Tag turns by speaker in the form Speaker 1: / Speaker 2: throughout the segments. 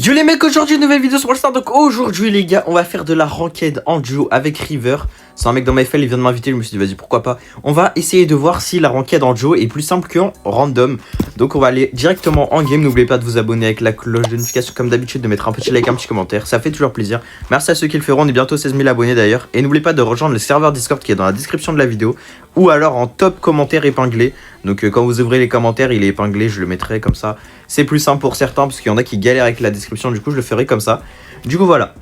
Speaker 1: Yo les mecs, aujourd'hui nouvelle vidéo sur Brawl Stars. Donc aujourd'hui les gars, on va faire de la ranked en duo avec River. C'est un mec dans MyFL, il vient de m'inviter, je me suis dit vas-y pourquoi pas. On va essayer de voir si la ranked en duo est plus simple qu'en random. Donc on va aller directement en game. N'oubliez pas de vous abonner avec la cloche de notification comme d'habitude, de mettre un petit like, un petit commentaire, ça fait toujours plaisir. Merci à ceux qui le feront, on est bientôt 16 000 abonnés d'ailleurs. Et n'oubliez pas de rejoindre le serveur Discord qui est dans la description de la vidéo, ou alors en top commentaire épinglé. Donc quand vous ouvrez les commentaires, il est épinglé, je le mettrai comme ça. C'est plus simple pour certains parce qu'il y en a qui galèrent avec la description, du coup je le ferai comme ça. Du coup voilà,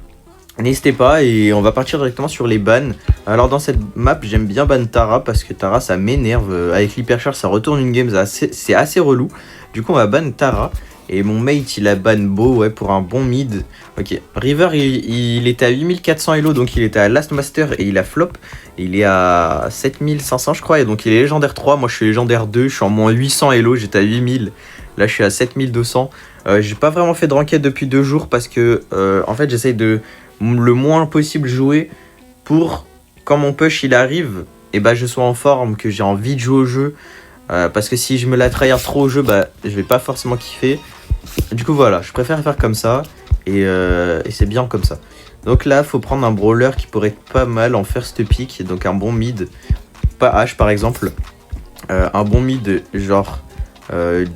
Speaker 1: n'hésitez pas et on va partir directement sur les bans. Alors dans cette map j'aime bien ban Tara parce que Tara ça m'énerve. Avec l'hypercharge ça retourne une game, c'est assez relou. Du coup on va ban Tara. Et mon mate il a ban Beau, ouais, pour un bon mid. Ok, River il était à 8400 elo, donc il était à Last Master et il a flop. Et il est à 7500 je crois, et donc il est légendaire 3, moi je suis légendaire 2, je suis en moins 800 elo, j'étais à 8000. Là je suis à 7200. J'ai pas vraiment fait de ranked depuis 2 jours parce que en fait j'essaye de le moins possible jouer pour quand mon push il arrive, et bah je sois en forme, que j'ai envie de jouer au jeu. Parce que si je me la tryhard trop au jeu, bah je vais pas forcément kiffer. Du coup voilà, je préfère faire comme ça et c'est bien comme ça. Donc là faut prendre un brawler qui pourrait être pas mal en first pick, donc un bon mid, pas H par exemple, un bon mid genre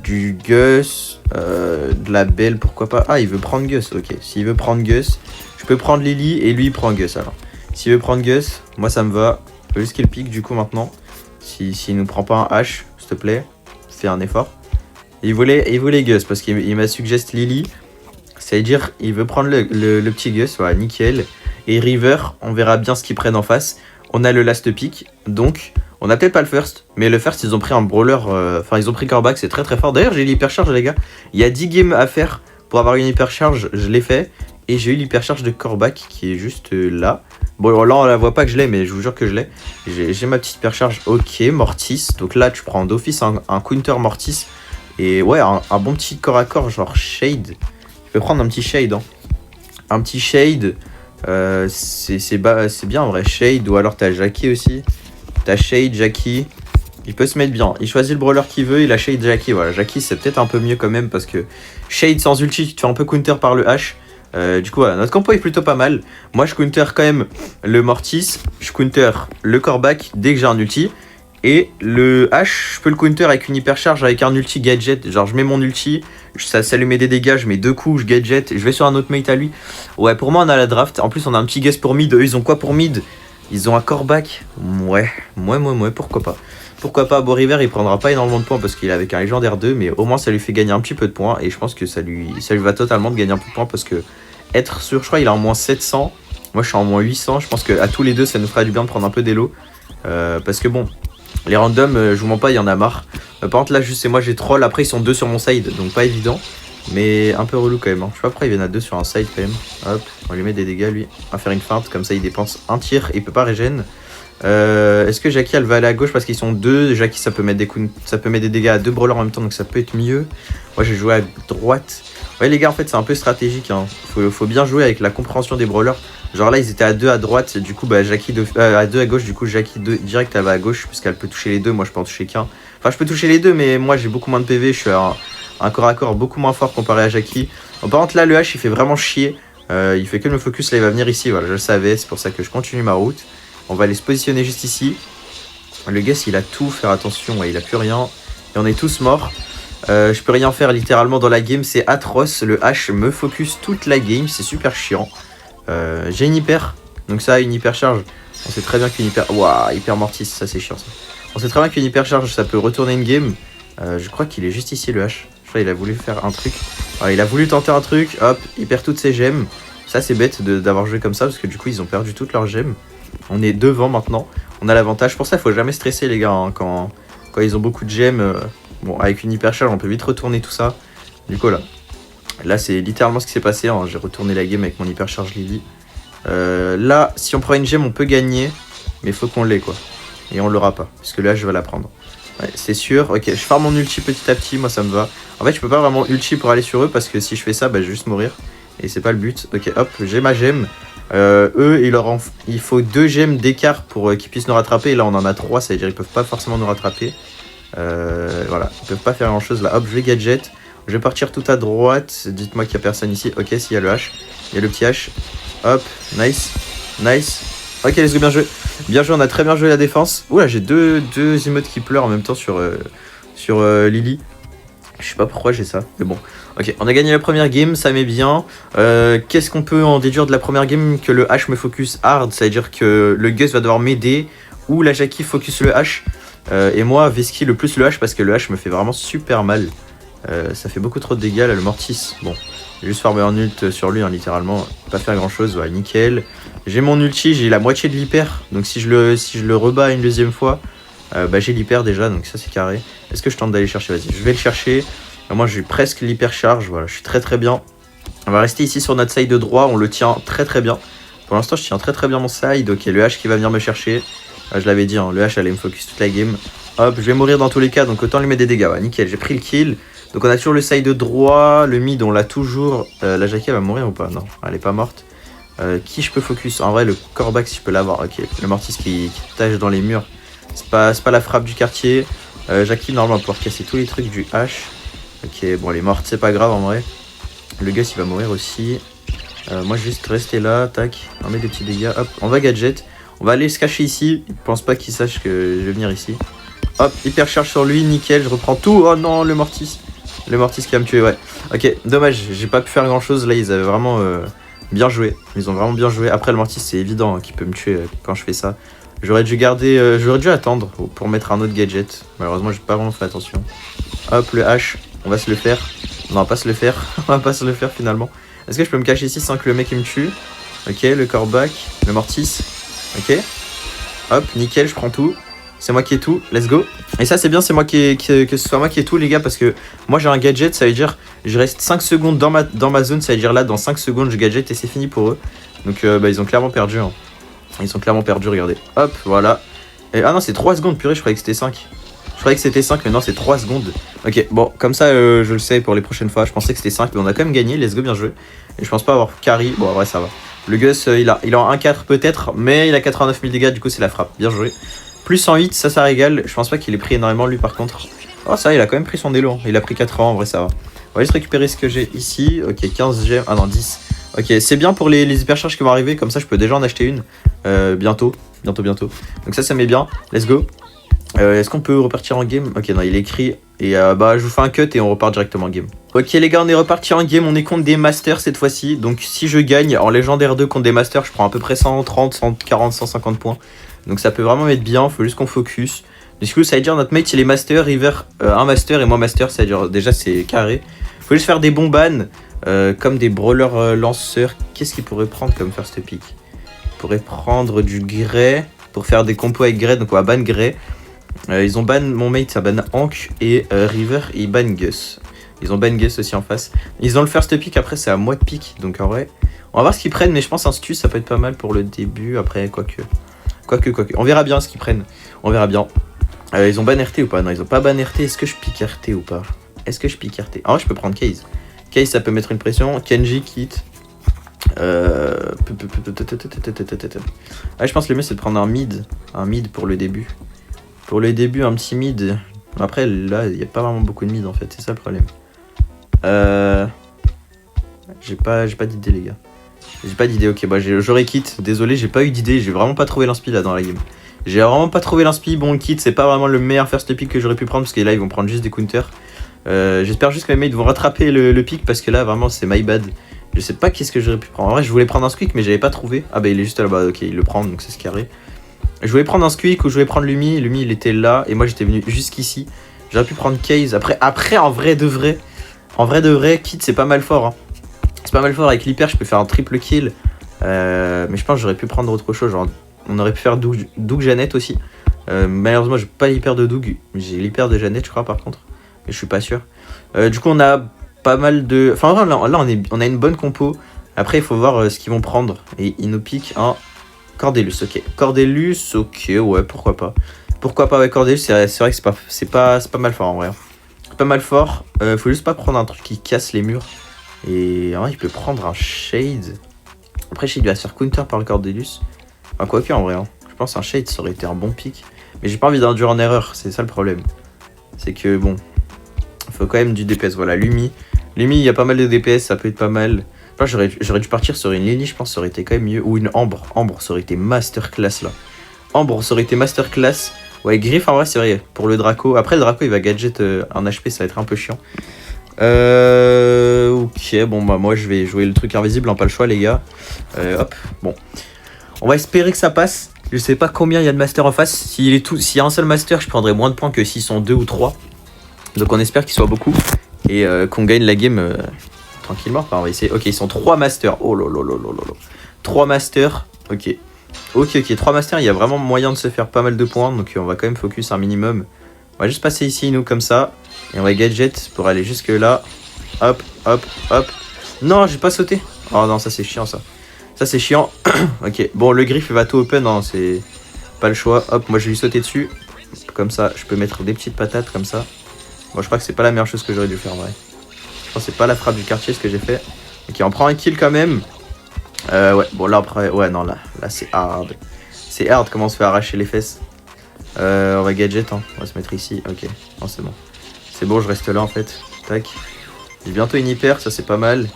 Speaker 1: du Gus, de la Belle, pourquoi pas. Ah il veut prendre Gus, ok, s'il veut prendre Gus, je peux prendre Lily et lui il prend Gus. Alors s'il veut prendre Gus, moi ça me va, faut juste qu'il pique du coup maintenant. S'il nous prend pas un H, s'il te plaît, fais un effort. Il voulait Gus parce qu'il m'a suggéré Lily. Ça veut dire il veut prendre le petit Gus, voilà, nickel. Et River, on verra bien ce qu'ils prennent en face. On a le last pick, donc on a peut-être pas le first. Mais le first, ils ont pris un brawler, enfin ils ont pris Corbac, c'est très très fort. D'ailleurs j'ai l'hypercharge les gars. Il y a 10 games à faire pour avoir une hypercharge, je l'ai fait. Et j'ai eu l'hypercharge de Corbac qui est juste là. Bon là on la voit pas que je l'ai, mais je vous jure que je l'ai. J'ai ma petite hypercharge, ok, Mortis. Donc là tu prends d'office un counter Mortis. Et ouais, un bon petit corps à corps, genre Shade. Tu peux prendre un petit Shade, hein. Un petit Shade, c'est bien en vrai, Shade. Ou alors t'as Jackie aussi. T'as Shade, Jackie. Il peut se mettre bien. Il choisit le brawler qu'il veut, il a Shade, Jackie. Voilà, Jackie c'est peut-être un peu mieux quand même parce que Shade sans ulti, tu te fais un peu counter par le H. Du coup voilà, notre compo est plutôt pas mal. Moi je counter quand même le Mortis, je counter le Corbac dès que j'ai un ulti. Et le H, je peux le counter avec une hypercharge, avec un ulti gadget. Genre je mets mon ulti, ça lui met des dégâts, je mets 2 coups, je gadget, je vais sur un autre mate à lui. Ouais, pour moi on a la draft. En plus on a un petit guess pour mid. Eux ils ont quoi pour mid? Ils ont un Corbac. Ouais, pourquoi pas. Pourquoi pas. Bon, River il prendra pas énormément de points parce qu'il est avec un légendaire 2, mais au moins ça lui fait gagner un petit peu de points. Et je pense que ça lui va totalement de gagner un peu de points parce que être sûr, je crois il est en moins 700. Moi je suis en moins 800. Je pense qu'à tous les deux ça nous fera du bien de prendre un peu d'élo. Parce que bon, les randoms, je vous mens pas, il y en a marre. Par contre là juste c'est moi j'ai troll, après ils sont 2 sur mon side, donc pas évident. Mais un peu relou quand même, hein. Je sais pas pourquoi ils viennent à 2 sur un side quand même. Hop, on lui met des dégâts lui. On va faire une feinte, comme ça il dépense un tir et il peut pas régène. Est-ce que Jackie elle va aller à gauche parce qu'ils sont 2? Jackie ça peut mettre des dégâts à 2 brawlers en même temps, donc ça peut être mieux. Moi j'ai joué à droite. Ouais les gars en fait c'est un peu stratégique, hein. Faut bien jouer avec la compréhension des brawlers. Genre là ils étaient à 2 à droite, du coup bah Jackie à 2 à gauche, du coup Jackie direct elle va à gauche puisqu'elle peut toucher les deux, moi je peux en toucher qu'un. Enfin je peux toucher les deux mais moi j'ai beaucoup moins de PV, je suis un corps à corps beaucoup moins fort comparé à Jackie. Bon, par contre là le H il fait vraiment chier, il fait que me focus, là il va venir ici, voilà je le savais, c'est pour ça que je continue ma route. On va aller se positionner juste ici. Le guess il a tout, faire attention, ouais, il a plus rien et on est tous morts. Je peux rien faire littéralement dans la game, c'est atroce, le H me focus toute la game, c'est super chiant. J'ai une hyper, donc ça une hyper charge, on sait très bien qu'une hyper... Waouh, hyper Mortis, ça c'est chiant ça. On sait très bien qu'une hyper charge ça peut retourner une game. Je crois qu'il est juste ici le H, je crois qu'il a voulu faire un truc. Alors, il a voulu tenter un truc, hop, il perd toutes ses gemmes. Ça c'est bête d'avoir joué comme ça parce que du coup ils ont perdu toutes leurs gemmes. On est devant maintenant, on a l'avantage, pour ça il faut jamais stresser les gars, hein, quand ils ont beaucoup de gemmes. Bon avec une hyper charge on peut vite retourner tout ça. Du coup là c'est littéralement ce qui s'est passé, hein. J'ai retourné la game avec mon hypercharge Lily. Là si on prend une gemme on peut gagner, mais faut qu'on l'ait quoi. Et on l'aura pas, parce que là je vais la prendre. Ouais, c'est sûr, ok, je farm mon ulti petit à petit, moi ça me va. En fait je peux pas vraiment ulti pour aller sur eux, parce que si je fais ça, bah, je vais juste mourir. Et c'est pas le but. Ok hop, j'ai ma gemme. Eux il faut 2 gemmes d'écart pour qu'ils puissent nous rattraper. Et là on en a 3, ça veut dire qu'ils peuvent pas forcément nous rattraper. Voilà, ils peuvent pas faire grand chose là. Hop, je vais gadget. Je vais partir tout à droite. Dites-moi qu'il n'y a personne ici. Ok, s'il y a le H. Il y a le petit H. Hop, nice. Nice. Ok, let's go, bien joué. Bien joué, on a très bien joué la défense. Oula, j'ai deux emotes qui pleurent en même temps sur Lily. Je sais pas pourquoi j'ai ça, mais bon. Ok, on a gagné la première game, ça met bien. Qu'est-ce qu'on peut en déduire de la première game? Que le H me focus hard, ça veut dire que le Gus va devoir m'aider, ou la Jackie focus le H. Et moi, Vesky le plus le H, parce que le H me fait vraiment super mal. Ça fait beaucoup trop de dégâts, là, le Mortis. Bon, j'ai juste farmé un ult sur lui, hein, littéralement. Pas faire grand chose, ouais, nickel. J'ai mon ulti, j'ai la moitié de l'hyper. Donc si je le rebats une deuxième fois, bah j'ai l'hyper déjà, donc ça c'est carré. Est-ce que je tente d'aller chercher? Vas-y, je vais le chercher. Moi j'ai presque l'hyper charge, voilà, je suis très bien. On va rester ici sur notre side de droit, on le tient très bien. Pour l'instant je tiens très bien mon side. Ok, le H qui va venir me chercher. Je l'avais dit, hein, le H allait me focus toute la game. Hop, je vais mourir dans tous les cas, donc autant lui mettre des dégâts. Ouais, nickel, j'ai pris le kill. Donc on a toujours le side de droit, le mid on l'a toujours. La Jackie elle va mourir ou pas? Non, elle est pas morte. Qui je peux focus? En vrai le Corbac si je peux l'avoir. Ok, le Mortis qui tâche dans les murs. C'est pas la frappe du quartier. Jackie normalement va pouvoir casser tous les trucs du H. Ok, bon elle est morte, c'est pas grave en vrai. Le Gus il va mourir aussi. Moi juste rester là, tac. On met des petits dégâts, hop, on va gadget. On va aller se cacher ici. Je pense pas qu'il sache que je vais venir ici. Hop, hyper charge sur lui, nickel, je reprends tout. Oh non, le Mortis. Le Mortis qui va me tuer, ouais. Ok, dommage, j'ai pas pu faire grand chose. Là ils avaient vraiment bien joué. Ils ont vraiment bien joué. Après le Mortis c'est évident hein, qu'il peut me tuer quand je fais ça. J'aurais dû attendre pour mettre un autre gadget. Malheureusement j'ai pas vraiment fait attention. Hop, le H, on va se le faire. Non, on va pas se le faire. On va pas se le faire finalement. Est-ce que je peux me cacher ici sans que le mec il me tue? Ok, le Corbac, le Mortis. Ok. Hop, nickel, je prends tout. C'est moi qui ai tout, let's go. Et ça c'est bien, c'est moi que ce soit moi qui ai tout les gars, parce que moi j'ai un gadget, ça veut dire je reste 5 secondes dans ma zone, ça veut dire là dans 5 secondes je gadget et c'est fini pour eux. Donc bah, ils ont clairement perdu. Hein. Ils ont clairement perdu, regardez. Hop, voilà. Et, ah non, c'est 3 secondes, purée, je croyais que c'était 5. Je croyais que c'était 5, mais non, c'est 3 secondes. Ok, bon, comme ça je le sais pour les prochaines fois. Je pensais que c'était 5, mais on a quand même gagné, let's go, bien joué. Et je pense pas avoir carry, bon en vrai ça va. Le Gus il a en 1-4 peut-être, mais il a 89 000 dégâts, du coup c'est la frappe, bien joué. Plus 108, ça régale. Je pense pas qu'il ait pris énormément lui par contre. Oh ça, il a quand même pris son délo. Il a pris 4 ans, en vrai ça va. On va juste récupérer ce que j'ai ici. Ok, 15 gemmes. Ah non, 10. Ok, c'est bien pour les hypercharges qui vont arriver. Comme ça, je peux déjà en acheter une. Bientôt. Donc ça met bien. Let's go. Est-ce qu'on peut repartir en game? Ok, non, il est écrit. Et bah, je vous fais un cut et on repart directement en game. Ok les gars, on est reparti en game. On est contre des masters cette fois-ci. Donc si je gagne en légendaire 2 contre des masters, je prends à peu près 130, 140, 150 points. Donc ça peut vraiment être bien, faut juste qu'on focus. Du coup ça veut dire notre mate il est master, River un master et moi master, ça veut dire déjà c'est carré. Faut juste faire des bons bans, comme des brawlers lanceurs. Qu'est-ce qu'il pourrait prendre comme first pick? Il pourrait prendre du Grey pour faire des compos avec Grey, donc on va ban Grey. Ils ont ban mon mate, ça ban Hank et River il ban Gus. Ils ont ban Gus aussi en face. Ils ont le first pick, après c'est à moi de pick, donc en vrai on va voir ce qu'ils prennent, mais je pense un stu ça peut être pas mal pour le début, après quoique. On verra bien ce qu'ils prennent. On verra bien. Ils ont ban RT ou pas? Non, ils ont pas ban RT. Est-ce que je pique RT ou pas? Ah ouais, je peux prendre Case. Case, ça peut mettre une pression. Kenji, quitte. Ouais, je pense que le mieux, c'est de prendre un mid. Un mid pour le début. Pour le début, un petit mid. Après, là, il n'y a pas vraiment beaucoup de mid, en fait. C'est ça le problème. J'ai pas d'idée, les gars. J'ai pas d'idée, ok, bah j'aurais kit, désolé, j'ai pas eu d'idée, j'ai vraiment pas trouvé l'inspi là dans la game. J'ai vraiment pas trouvé l'inspi, bon le kit c'est pas vraiment le meilleur first pick que j'aurais pu prendre parce que là ils vont prendre juste des counters. J'espère juste que mes mates vont rattraper le pick parce que là vraiment c'est my bad. Je sais pas qu'est-ce que j'aurais pu prendre, en vrai je voulais prendre un squeak mais j'avais pas trouvé. Ah bah il est juste là-bas, ok il le prend donc c'est ce carré. Je voulais prendre un squeak ou je voulais prendre Lumi il était là et moi j'étais venu jusqu'ici. J'aurais pu prendre Case, après en vrai de vrai, kit c'est pas mal fort hein. C'est pas mal fort avec l'hyper, je peux faire un triple kill. Mais je pense que j'aurais pu prendre autre chose. Genre, on aurait pu faire Doug Jeannette aussi. Malheureusement, j'ai pas l'hyper de Doug. J'ai l'hyper de Jeannette, je crois, par contre. Mais je suis pas sûr. Du coup, on a pas mal de. Enfin, là on a une bonne compo. Après, il faut voir ce qu'ils vont prendre. Et ils nous piquent un Cordelius. Ok. Cordelius, ok, ouais, pourquoi pas. Pourquoi pas avec Cordelius? C'est vrai que c'est pas mal fort en vrai. C'est pas mal fort. Faut juste pas prendre un truc qui casse les murs. Et en vrai, il peut prendre un Shade. Après, Shade va se faire counter par le Cordelius. Enfin, quoique, en vrai, hein. Je pense un Shade, ça aurait été un bon pick. Mais j'ai pas envie d'induire en erreur, c'est ça le problème. C'est que, bon, faut quand même du DPS. Voilà, Lumi. Lumi, il y a pas mal de DPS, ça peut être pas mal. Enfin, j'aurais dû partir sur une Lily, je pense, ça aurait été quand même mieux. Ou une Ambre. Ambre, ça aurait été masterclass là. Ambre, ça aurait été masterclass. Ouais, Griff, en vrai, c'est vrai. Pour le Draco. Après, le Draco, il va gadget un HP, ça va être un peu chiant. Ok, bon, bah, moi, je vais jouer le truc invisible, hein, pas le choix, les gars. Hop, bon. On va espérer que ça passe. Je sais pas combien il y a de masters en face. S'il y a un seul master, je prendrai moins de points que s'ils sont 2 ou 3. Donc, on espère qu'ils soient beaucoup. Et qu'on gagne la game tranquillement. Enfin, on va essayer. Ok, ils sont 3 masters. Oh lolo. 3 masters. Ok. Ok, 3 masters. Il y a vraiment moyen de se faire pas mal de points. Donc, on va quand même focus un minimum. On va juste passer ici, nous, comme ça. Et on va gadget pour aller jusque là. Hop. Non, j'ai pas sauté. Oh non, ça c'est chiant, ça. Ça c'est chiant. Ok, bon, le griff il va tout open. Hein, c'est pas le choix. Hop, moi je vais lui sauter dessus. Comme ça, je peux mettre des petites patates comme ça. Bon, je crois que c'est pas la meilleure chose que j'aurais dû faire, ouais. Je pense que c'est pas la frappe du quartier ce que j'ai fait. Ok, on prend un kill quand même. Ouais, bon là après, ouais, non, là c'est hard. C'est hard comment on se fait arracher les fesses. On va gadget, hein. On va se mettre ici. Ok, non, c'est bon. C'est bon, je reste là en fait. Tac. J'ai bientôt une hyper, ça c'est pas mal.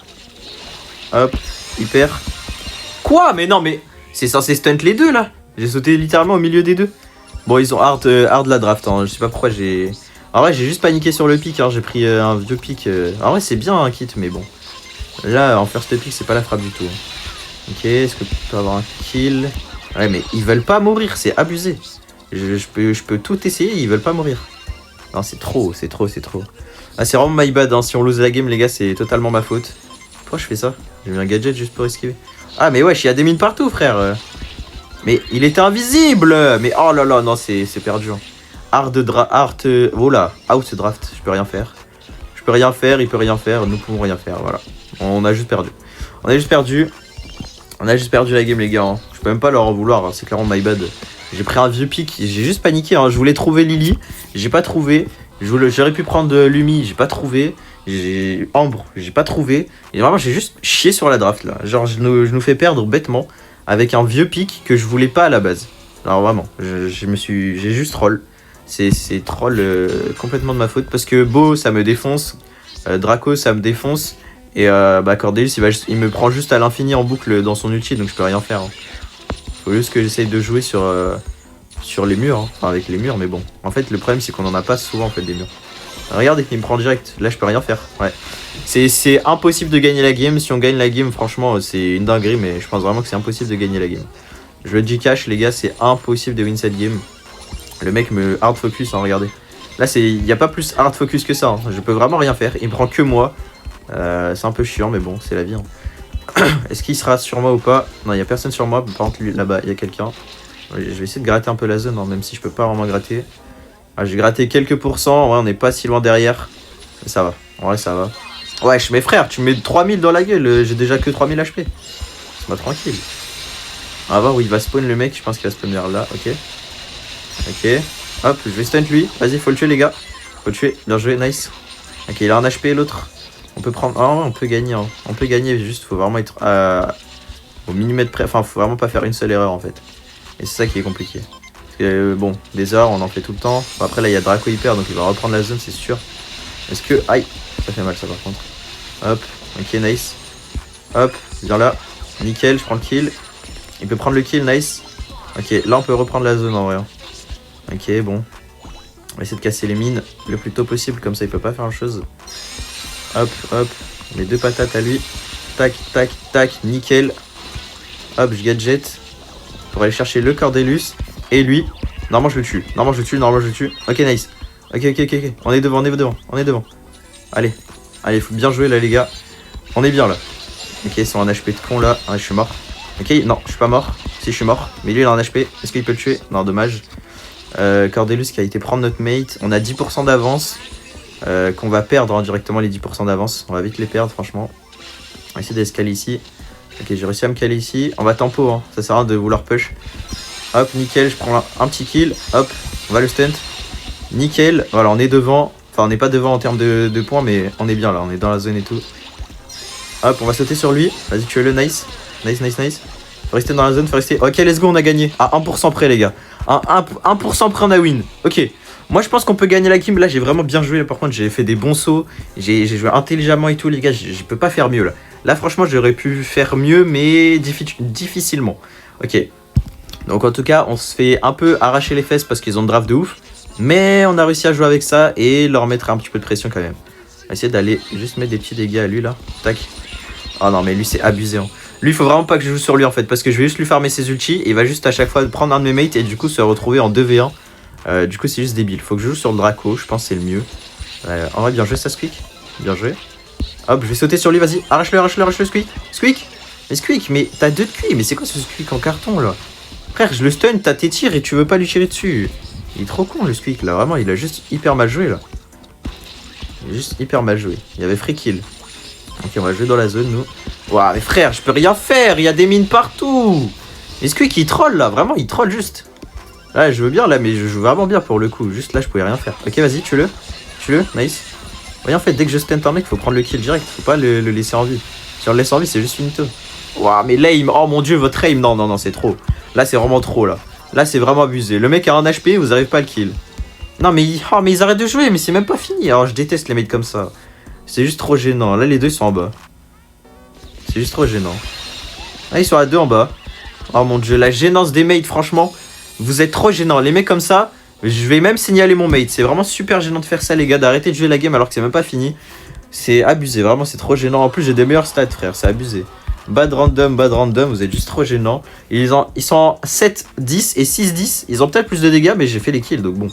Speaker 1: Hop, hyper. Quoi? Mais non, mais c'est censé stunt les deux là. J'ai sauté littéralement au milieu des deux. Bon, ils ont hard la draft. Hein. Je sais pas pourquoi j'ai. En vrai, j'ai juste paniqué sur le pic. Hein. J'ai pris un vieux pic. En vrai, c'est bien un kit, mais bon. Là, en first pick, c'est pas la frappe du tout. Hein. Ok, est-ce que tu peux avoir un kill? Ouais, mais ils veulent pas mourir, c'est abusé. Je peux tout essayer, ils veulent pas mourir. Non, c'est trop. Ah, c'est vraiment my bad. Hein. Si on lose la game, les gars, c'est totalement ma faute. Pourquoi je fais ça? J'ai mis un gadget juste pour esquiver. Ah, mais wesh, il y a des mines partout, frère. Mais il était invisible. Mais oh là là, non, c'est perdu. Hein. Oh là, out draft. Je peux rien faire. Il peut rien faire. Nous pouvons rien faire. Voilà. On a juste perdu. On a juste perdu la game, les gars. Hein. Je peux même pas leur en vouloir. Hein. C'est clairement my bad. J'ai pris un vieux pic. J'ai juste paniqué. Hein. Je voulais trouver Lily. J'ai pas trouvé. J'aurais pu prendre Lumi. J'ai pas trouvé. J'ai Ambre. J'ai pas trouvé. Et vraiment, j'ai juste chié sur la draft là. Genre, je nous fais perdre bêtement avec un vieux pic que je voulais pas à la base. Alors vraiment, j'ai juste troll. C'est troll complètement de ma faute parce que Beau ça me défonce, Draco ça me défonce et Cordelius il me prend juste à l'infini en boucle dans son ulti donc je peux rien faire. Hein. Faut juste que j'essaye de jouer sur les murs, hein. Enfin avec les murs mais bon. En fait le problème c'est qu'on en a pas souvent en fait des murs. Regardez qu'il me prend direct, là je peux rien faire. Ouais. C'est impossible de gagner la game, si on gagne la game franchement c'est une dinguerie mais je pense vraiment que c'est impossible de gagner la game. Je le dis cash les gars, c'est impossible de win cette game. Le mec me hard focus, hein, regardez. Là, il n'y a pas plus hard focus que ça. Hein. Je peux vraiment rien faire. Il me prend que moi. C'est un peu chiant, mais bon, c'est la vie. Hein. Est-ce qu'il sera sur moi ou pas? Non, il n'y a personne sur moi. Par contre, là-bas, il y a quelqu'un. Je vais essayer de gratter un peu la zone, hein, même si je peux pas vraiment gratter. Ah, j'ai gratté quelques pourcents. Ouais, on n'est pas si loin derrière. Mais ça va. En vrai, ça va. Wesh, mes frères, tu me mets 3000 dans la gueule. J'ai déjà que 3000 HP. C'est pas tranquille. On va voir où il va spawn le mec. Je pense qu'il va spawn vers là. Ok. Ok, hop, je vais stunt lui. Vas-y, faut le tuer, les gars. Faut le tuer. Bien joué, nice. Ok, il a un HP, l'autre. On peut prendre. Ah, on peut gagner. Hein. On peut gagner, juste faut vraiment être au millimètre près. Enfin, faut vraiment pas faire une seule erreur en fait. Et c'est ça qui est compliqué. Parce que bon, des erreurs, on en fait tout le temps. Bon, après, là, il y a Draco hyper, donc il va reprendre la zone, c'est sûr. Est-ce que. Aïe, ça fait mal, ça par contre. Hop, ok, nice. Hop, viens là. Nickel, je prends le kill. Il peut prendre le kill, nice. Ok, là, on peut reprendre la zone en vrai. Ok, bon. On va essayer de casser les mines le plus tôt possible, comme ça il peut pas faire grand chose. Hop, hop. On met 2 patates à lui. Tac, tac, tac, nickel. Hop, je gadget. Pour aller chercher le Cordelius. Et lui. Normalement je le tue. Normalement je le tue. Ok, nice. Ok. On est devant. Allez. Allez, faut bien jouer là les gars. On est bien là. Ok, ils sont en HP de con là. Ah, je suis mort. Ok, non, je suis pas mort. Si, je suis mort. Mais lui il a un HP. Est-ce qu'il peut le tuer? Non, dommage. Cordelius qui a été prendre notre mate. On a 10% d'avance. Qu'on va perdre hein, directement les 10% d'avance. On va vite les perdre franchement. On va essayer d'escaler ici. Ok, j'ai réussi à me caler ici. On va tempo, hein. Ça sert à rien de vouloir push. Hop, nickel, je prends un petit kill. Hop, on va le stunt. Nickel, voilà, on est devant. Enfin, on n'est pas devant en termes de points, mais on est bien là. On est dans la zone et tout. Hop, on va sauter sur lui. Vas-y, tuez-le, nice. Nice. Faut rester dans la zone, faut rester. Ok, let's go, on a gagné. À 1% près, les gars. À 1% près, on a win. Ok. Moi, je pense qu'on peut gagner la game. Là, j'ai vraiment bien joué. Par contre, j'ai fait des bons sauts. J'ai joué intelligemment et tout, les gars. Je peux pas faire mieux, là. Là, franchement, j'aurais pu faire mieux, mais difficilement. Ok. Donc, en tout cas, on se fait un peu arracher les fesses parce qu'ils ont de draft de ouf. Mais on a réussi à jouer avec ça et leur mettre un petit peu de pression quand même. On va essayer d'aller juste mettre des petits dégâts à lui, là. Tac. Oh non, mais lui, c'est abusé, hein. Lui, il faut vraiment pas que je joue sur lui, en fait. Parce que je vais juste lui farmer ses ultis. Et il va juste à chaque fois prendre un de mes mates et du coup se retrouver en 2v1. Du coup, c'est juste débile. Faut que je joue sur le Draco. Je pense que c'est le mieux. En vrai, bien joué, ça, Squeak. Bien joué. Hop, je vais sauter sur lui. Vas-y, arrache-le, Squeak. Squeak. Mais Squeak, mais t'as 2 de QI. Mais c'est quoi ce Squeak en carton, là? Frère, je le stun, t'as tes tirs et tu veux pas lui tirer dessus. Il est trop con, le Squeak, là. Vraiment, il a juste hyper mal joué, là. Il a juste hyper mal joué. Il y avait free kill. Ok, on va jouer dans la zone, nous. Ouah, mais frère, je peux rien faire. Il y a des mines partout. Mais Squeak, il troll, là. Vraiment, il troll juste. Ouais, je veux bien, là, mais je joue vraiment bien pour le coup. Juste là, je pouvais rien faire. Ok, vas-y, tue-le. Tue-le, nice. Oui, en fait, dès que je stun un mec, faut prendre le kill direct. Faut pas le laisser en vie. Si on le laisse en vie, c'est juste finito. Ouah, mais l'aim. Oh mon dieu, votre aim. Non, non, non, c'est trop. Là, c'est vraiment trop, là. Là, c'est vraiment abusé. Le mec a un HP, vous arrivez pas à le kill. Non, mais, oh, mais ils arrêtent de jouer, mais c'est même pas fini. Alors, je déteste les mates comme ça. C'est juste trop gênant. Là, les deux, ils sont en bas. C'est juste trop gênant. Ah, ils sont à 2 en bas. Oh mon dieu, la gênance des mates, franchement. Vous êtes trop gênants. Les mecs comme ça, je vais même signaler mon mate. C'est vraiment super gênant de faire ça, les gars. D'arrêter de jouer la game alors que c'est même pas fini. C'est abusé. Vraiment, c'est trop gênant. En plus, j'ai des meilleurs stats, frère. C'est abusé. Bad random. Vous êtes juste trop gênants. Ils sont en 7, 10 et 6, 10. Ils ont peut-être plus de dégâts, mais j'ai fait les kills. Donc bon.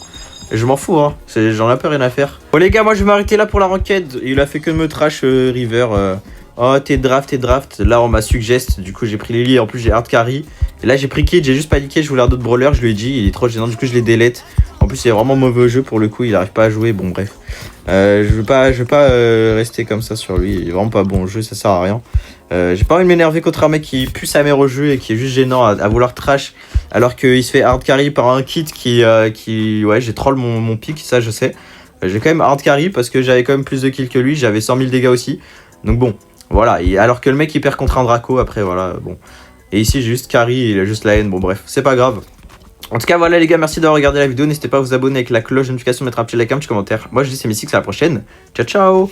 Speaker 1: Et je m'en fous, hein. J'en ai un peu rien à faire. Bon, les gars, moi, je vais m'arrêter là pour la ranked. Il a fait que me trash River. Oh, t'es draft. Là, on m'a suggest. Du coup, j'ai pris Lily. En plus, j'ai hard carry. Et là, j'ai pris Kid. J'ai juste paniqué. Je voulais un autre brawler. Je lui ai dit, il est trop gênant. Du coup, je l'ai delete. En plus, il est vraiment mauvais au jeu pour le coup. Il arrive pas à jouer. Bon, bref. Je veux pas rester comme ça sur lui. Il est vraiment pas bon au jeu. Ça sert à rien. J'ai pas envie de m'énerver contre un mec qui pue sa mère au jeu et qui est juste gênant à vouloir trash. Alors qu'il se fait hard carry par un Kid qui ouais, j'ai troll mon pick. Ça, je sais. J'ai quand même hard carry parce que j'avais quand même plus de kills que lui. J'avais 100 000 dégâts aussi. Donc bon. Voilà, et alors que le mec il perd contre un Draco, après voilà, bon. Et ici j'ai juste carry, il a juste la haine, bon bref, c'est pas grave. En tout cas voilà les gars, merci d'avoir regardé la vidéo, n'hésitez pas à vous abonner avec la cloche de notification, mettre un petit like, un petit commentaire. Moi je dis c'est Mystique, c'est à la prochaine, ciao ciao.